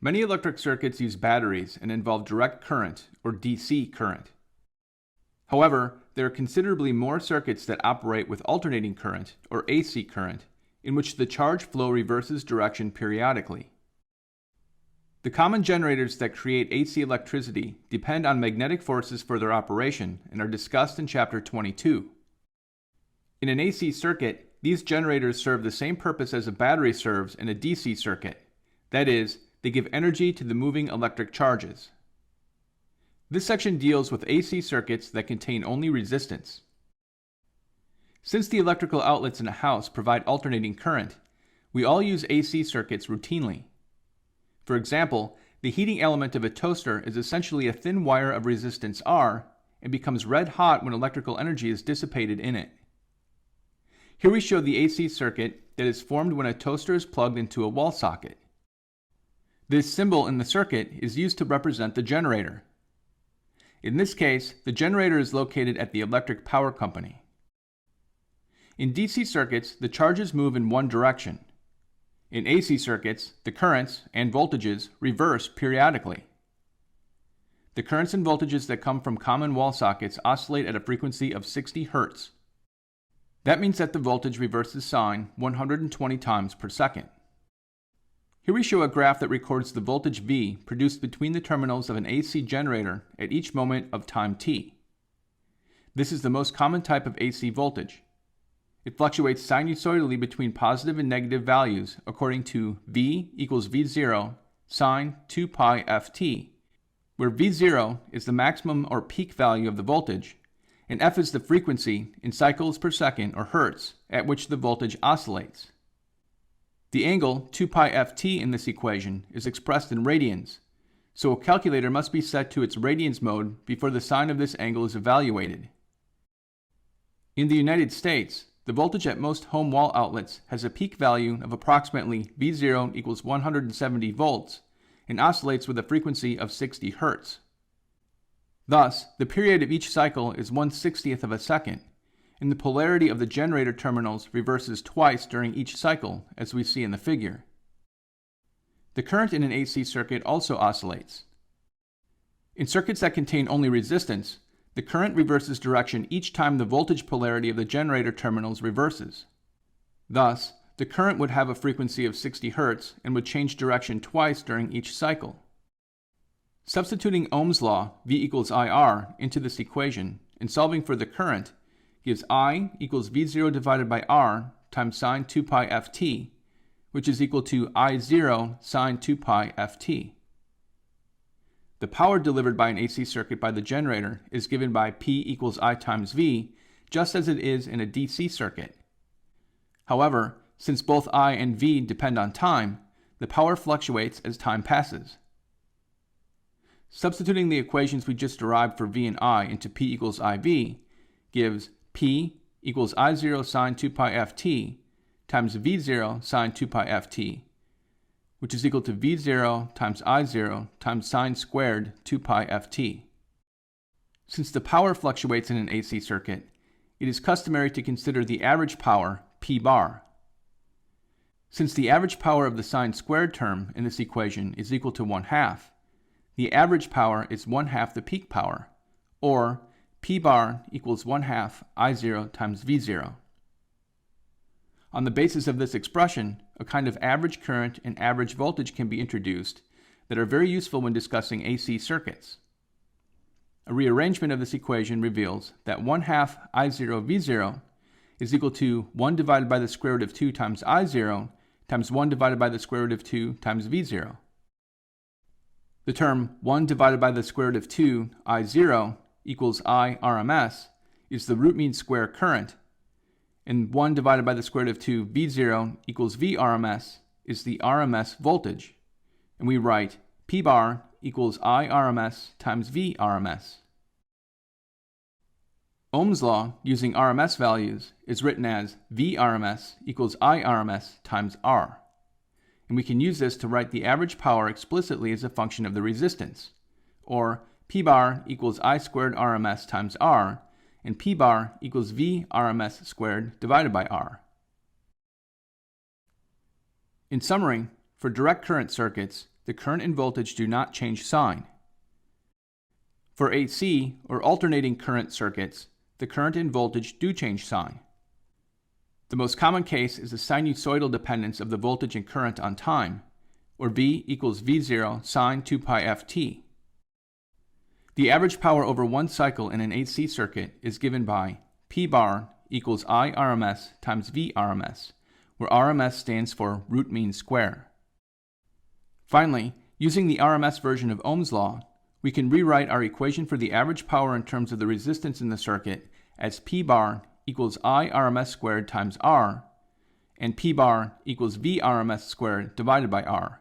Many electric circuits use batteries and involve direct current, or DC current. However, there are considerably more circuits that operate with alternating current, or AC current, in which the charge flow reverses direction periodically. The common generators that create AC electricity depend on magnetic forces for their operation and are discussed in Chapter 22. In an AC circuit, these generators serve the same purpose as a battery serves in a DC circuit. That is, they give energy to the moving electric charges. This section deals with AC circuits that contain only resistance. Since the electrical outlets in a house provide alternating current, we all use AC circuits routinely. For example, the heating element of a toaster is essentially a thin wire of resistance R and becomes red hot when electrical energy is dissipated in it. Here we show the AC circuit that is formed when a toaster is plugged into a wall socket. This symbol in the circuit is used to represent the generator. In this case, the generator is located at the electric power company. In DC circuits, the charges move in one direction. In AC circuits, the currents and voltages reverse periodically. The currents and voltages that come from common wall sockets oscillate at a frequency of 60 Hz. That means that the voltage reverses sign 120 times per second. Here we show a graph that records the voltage V produced between the terminals of an AC generator at each moment of time t. This is the most common type of AC voltage. It fluctuates sinusoidally between positive and negative values according to V equals V0 sine 2 pi ft, where V0 is the maximum or peak value of the voltage, and f is the frequency in cycles per second or hertz at which the voltage oscillates. The angle 2 pi ft in this equation is expressed in radians, so a calculator must be set to its radians mode before the sine of this angle is evaluated. In the United States, the voltage at most home wall outlets has a peak value of approximately V0 equals 170 volts and oscillates with a frequency of 60 Hz. Thus, the period of each cycle is 1/60th of a second, and the polarity of the generator terminals reverses twice during each cycle, as we see in the figure. The current in an AC circuit also oscillates. In circuits that contain only resistance, the current reverses direction each time the voltage polarity of the generator terminals reverses. Thus, the current would have a frequency of 60 Hz and would change direction twice during each cycle. Substituting Ohm's law, V equals IR, into this equation and solving for the current gives I equals V0 divided by R times sine 2 pi ft, which is equal to I0 sine 2 pi ft. The power delivered by an AC circuit by the generator is given by P equals I times V, just as it is in a DC circuit. However, since both I and V depend on time, the power fluctuates as time passes. Substituting the equations we just derived for V and I into P equals IV gives P equals I0 sine 2 pi ft times V0 sine 2 pi ft, which is equal to V0 times I0 times sine squared 2 pi ft. Since the power fluctuates in an AC circuit, it is customary to consider the average power, P bar. Since the average power of the sine squared term in this equation is equal to 1/2, the average power is 1/2 the peak power, or P bar equals 1/2 I0 times V0. On the basis of this expression, a kind of average current and average voltage can be introduced that are very useful when discussing AC circuits. A rearrangement of this equation reveals that 1/2 I0 V0 is equal to 1 divided by the square root of 2 times I0 times 1 divided by the square root of 2 times V0. The term 1 divided by the square root of 2 I0 equals I RMS is the root mean square current, and 1 divided by the square root of 2 V0 equals V RMS is the RMS voltage, and we write P bar equals I RMS times V RMS. Ohm's law, using RMS values, is written as V RMS equals I RMS times R, and we can use this to write the average power explicitly as a function of the resistance, or P bar equals I squared RMS times R, and P bar equals V RMS squared divided by R. In summary, for direct current circuits, the current and voltage do not change sign. For AC, or alternating current circuits, the current and voltage do change sign. The most common case is the sinusoidal dependence of the voltage and current on time, or V equals V0 sine 2 pi ft. The average power over one cycle in an AC circuit is given by P bar equals I RMS times V RMS, where RMS stands for root mean square. Finally, using the RMS version of Ohm's law, we can rewrite our equation for the average power in terms of the resistance in the circuit as P bar equals I RMS squared times R, and P bar equals V RMS squared divided by R.